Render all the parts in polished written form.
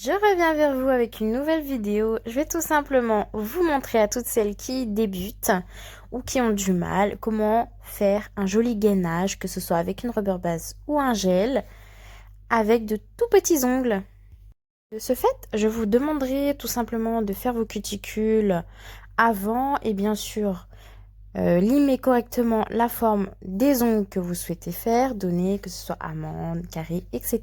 Je reviens vers vous avec une nouvelle vidéo. Je vais tout simplement vous montrer à toutes celles qui débutent ou qui ont du mal comment faire un joli gainage, que ce soit avec une rubber base ou un gel, avec de tout petits ongles. De ce fait, je vous demanderai tout simplement de faire vos cuticules avant et bien sûr limer correctement la forme des ongles que vous souhaitez faire, donner que ce soit amande, carré, etc.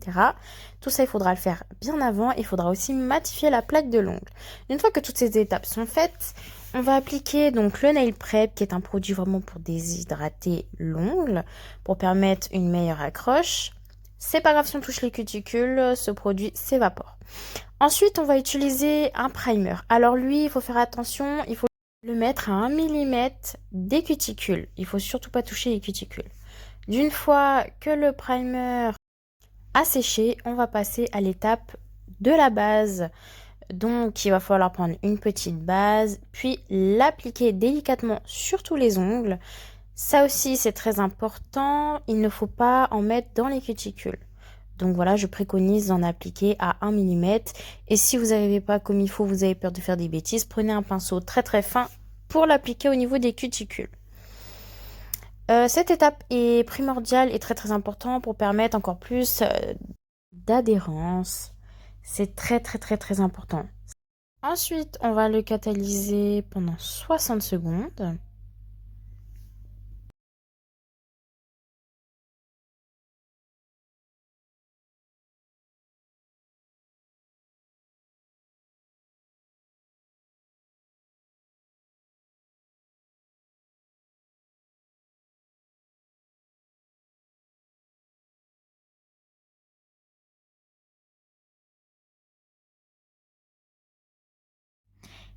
Tout ça, il faudra le faire bien avant. Il faudra aussi matifier la plaque de l'ongle. Une fois que toutes ces étapes sont faites, on va appliquer donc le Nail Prep, qui est un produit vraiment pour déshydrater l'ongle, pour permettre une meilleure accroche. C'est pas grave si on touche les cuticules, ce produit s'évapore. Ensuite, on va utiliser un primer. Alors lui, il faut faire attention, il faut le mettre à 1 mm des cuticules. Il faut surtout pas toucher les cuticules. D'une fois que le primer a séché, on va passer à l'étape de la base. Donc, il va falloir prendre une petite base, puis l'appliquer délicatement sur tous les ongles. Ça aussi, c'est très important. Il ne faut pas en mettre dans les cuticules. Donc voilà, je préconise d'en appliquer à 1 mm. Et si vous n'arrivez pas comme il faut, vous avez peur de faire des bêtises, prenez un pinceau très très fin pour l'appliquer au niveau des cuticules. Cette étape est primordiale et très très importante pour permettre encore plus d'adhérence. C'est très très très très important. Ensuite, on va le catalyser pendant 60 secondes.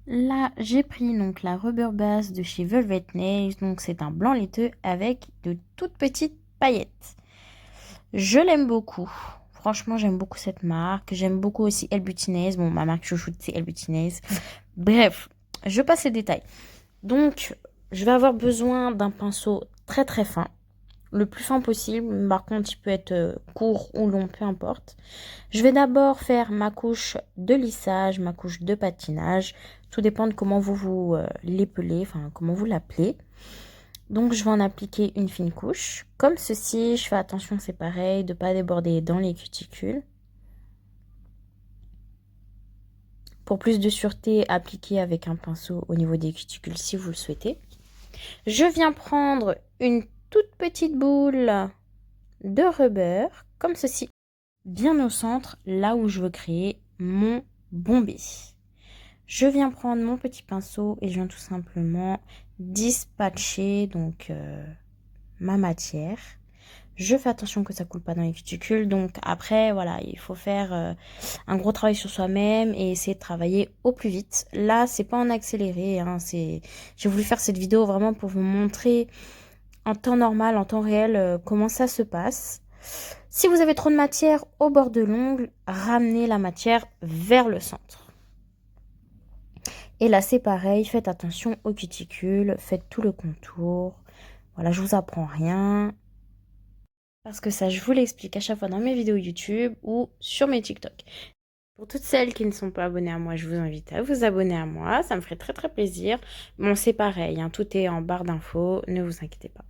Là, j'ai pris donc la rubber base de chez Velvet Nails. Donc, c'est un blanc laiteux avec de toutes petites paillettes. Je l'aime beaucoup. Franchement, j'aime beaucoup cette marque. J'aime beaucoup aussi Elle Beauty Nails. Bon, ma marque chouchoute, c'est Elle Beauty Nails. Bref, je passe les détails. Donc, je vais avoir besoin d'un pinceau très très fin. Le plus fin possible. Par contre, il peut être court ou long, peu importe. Je vais d'abord faire ma couche de lissage, ma couche de patinage. Tout dépend de comment vous l'épelez, enfin comment vous l'appelez. Donc, je vais en appliquer une fine couche. Comme ceci, je fais attention, c'est pareil, de ne pas déborder dans les cuticules. Pour plus de sûreté, appliquez avec un pinceau au niveau des cuticules si vous le souhaitez. Je viens prendre une toute petite boule de rubber, comme ceci, bien au centre, là où je veux créer mon bombé. Je viens prendre mon petit pinceau et je viens tout simplement dispatcher donc ma matière. Je fais attention que ça coule pas dans les cuticules. Donc après, voilà, il faut faire un gros travail sur soi-même et essayer de travailler au plus vite. Là, c'est pas en accéléré. Hein, j'ai voulu faire cette vidéo vraiment pour vous montrer en temps normal, en temps réel, comment ça se passe. Si vous avez trop de matière au bord de l'ongle, ramenez la matière vers le centre. Et là, c'est pareil, faites attention aux cuticules, faites tout le contour. Voilà, je vous apprends rien. Parce que ça, je vous l'explique à chaque fois dans mes vidéos YouTube ou sur mes TikTok. Pour toutes celles qui ne sont pas abonnées à moi, je vous invite à vous abonner à moi. Ça me ferait très très plaisir. Bon, c'est pareil, hein, tout est en barre d'infos, ne vous inquiétez pas.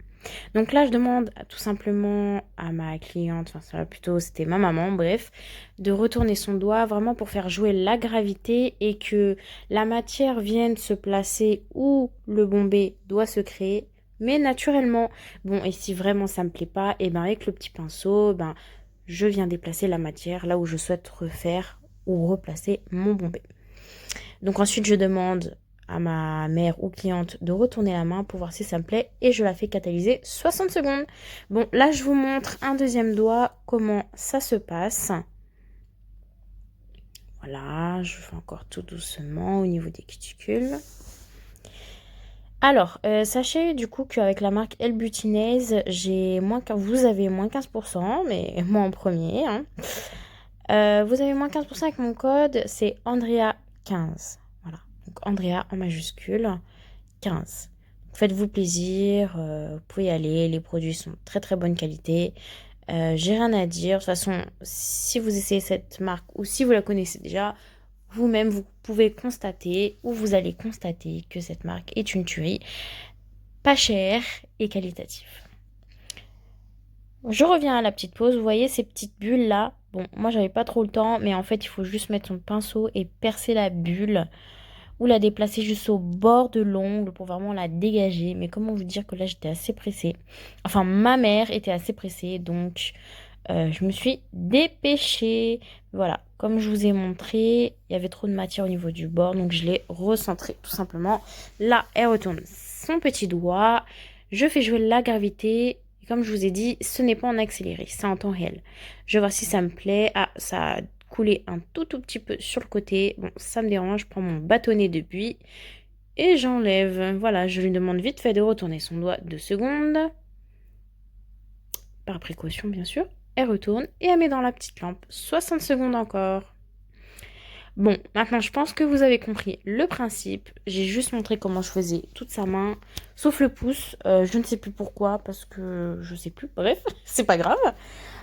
Donc là, je demande tout simplement à ma cliente, enfin ça va plutôt, c'était ma maman, bref, de retourner son doigt vraiment pour faire jouer la gravité et que la matière vienne se placer où le bombé doit se créer, mais naturellement. Bon, et si vraiment ça me plaît pas, et ben avec le petit pinceau, ben je viens déplacer la matière là où je souhaite refaire ou replacer mon bombé. Donc ensuite, je demande à ma mère ou cliente de retourner la main pour voir si ça me plaît et je la fais catalyser 60 secondes. Bon, là, je vous montre un deuxième doigt, comment ça se passe. Voilà, je fais encore tout doucement au niveau des cuticules. Alors, sachez du coup qu'avec la marque Elle Beauty Nails, vous avez moins 15%, mais moi en premier. Hein. Vous avez moins 15% avec mon code, c'est Andrea15. Voilà, donc Andrea en majuscule, 15. Faites-vous plaisir, vous pouvez y aller, les produits sont très très bonne qualité. J'ai rien à dire. De toute façon, si vous essayez cette marque ou si vous la connaissez déjà, vous-même, vous pouvez constater ou vous allez constater que cette marque est une tuerie, pas chère et qualitative. Je reviens à la petite pause. Vous voyez ces petites bulles là? Bon, moi j'avais pas trop le temps, mais en fait il faut juste mettre son pinceau et percer la bulle ou la déplacer juste au bord de l'ongle pour vraiment la dégager. Mais comment vous dire que là j'étais assez pressée. Enfin, ma mère était assez pressée, donc je me suis dépêchée. Voilà, comme je vous ai montré, il y avait trop de matière au niveau du bord, donc je l'ai recentré tout simplement. Là, elle retourne son petit doigt. Je fais jouer la gravité. Et comme je vous ai dit, ce n'est pas en accéléré, c'est en temps réel. Je vais voir si ça me plaît. Ah, ça a coulé un tout petit peu sur le côté. Bon, ça me dérange. Je prends mon bâtonnet de buis et j'enlève. Voilà, je lui demande vite fait de retourner son doigt 2 secondes. Par précaution, bien sûr. Elle retourne et elle met dans la petite lampe. 60 secondes encore. Bon, maintenant je pense que vous avez compris le principe. J'ai juste montré comment je faisais toute sa main, sauf le pouce. Je ne sais plus pourquoi, parce que je sais plus. Bref, c'est pas grave.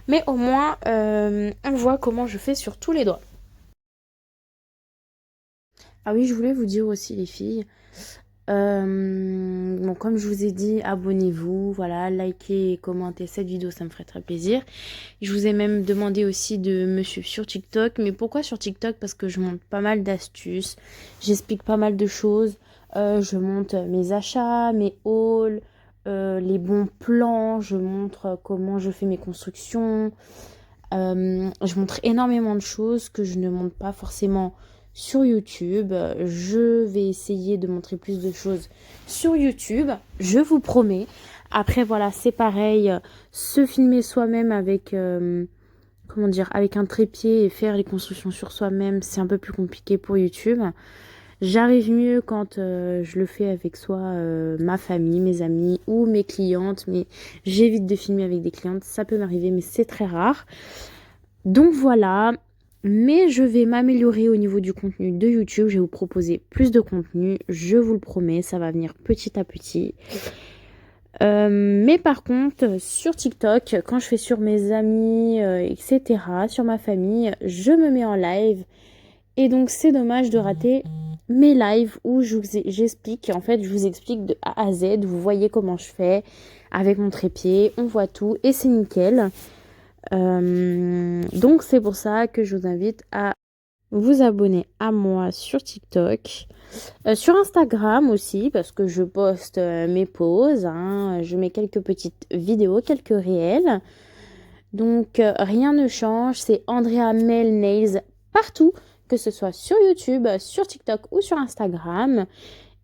Mais au moins, on voit comment je fais sur tous les doigts. Ah oui, je voulais vous dire aussi, les filles. Bon, comme je vous ai dit, abonnez-vous, voilà, likez et commentez cette vidéo, ça me ferait très plaisir. Je vous ai même demandé aussi de me suivre sur TikTok. Mais pourquoi sur TikTok? Parce que je montre pas mal d'astuces, j'explique pas mal de choses. Je montre mes achats, mes hauls, les bons plans, je montre comment je fais mes constructions. Je montre énormément de choses que je ne montre pas forcément sur YouTube. Je vais essayer de montrer plus de choses sur YouTube, je vous promets. Après voilà, c'est pareil, se filmer soi-même avec comment dire, avec un trépied et faire les constructions sur soi-même, c'est un peu plus compliqué pour YouTube. J'arrive mieux quand je le fais avec soit ma famille, mes amis ou mes clientes, mais j'évite de filmer avec des clientes, ça peut m'arriver mais c'est très rare. Donc voilà, mais je vais m'améliorer au niveau du contenu de YouTube. Je vais vous proposer plus de contenu, je vous le promets, ça va venir petit à petit. Mais par contre, sur TikTok, quand je fais sur mes amis, etc., sur ma famille, je me mets en live. Et donc c'est dommage de rater mes lives où j'explique, en fait, je vous explique de A à Z. Vous voyez comment je fais avec mon trépied, on voit tout et c'est nickel. Donc c'est pour ça que je vous invite à vous abonner à moi sur TikTok, sur Instagram aussi parce que je poste mes pauses, hein, je mets quelques petites vidéos, quelques réels. Donc rien ne change, c'est Andrea Mel Nails partout, que ce soit sur YouTube, sur TikTok ou sur Instagram.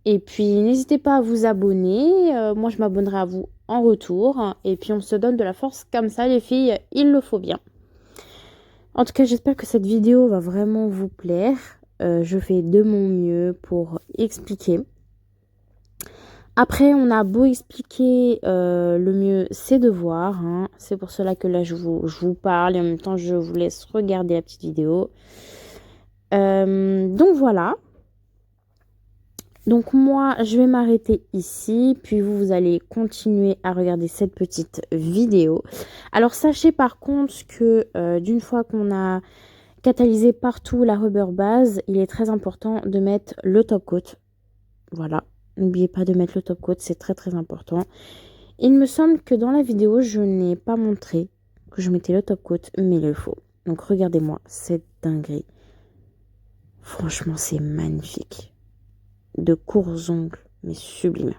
Et puis n'hésitez pas à vous abonner, moi je m'abonnerai à vous en retour. Et puis on se donne de la force comme ça les filles, il le faut bien. En tout cas j'espère que cette vidéo va vraiment vous plaire. Je fais de mon mieux pour expliquer. Après on a beau expliquer, le mieux c'est de voir. Hein. C'est pour cela que là je vous parle et en même temps je vous laisse regarder la petite vidéo. Donc voilà. Donc moi, je vais m'arrêter ici, puis vous allez continuer à regarder cette petite vidéo. Alors sachez par contre que d'une fois qu'on a catalysé partout la rubber base, il est très important de mettre le top coat. Voilà, n'oubliez pas de mettre le top coat, c'est très important. Il me semble que dans la vidéo, je n'ai pas montré que je mettais le top coat, mais il le faut. Donc regardez-moi cette dinguerie. Franchement, c'est magnifique. De courts ongles, mais sublime.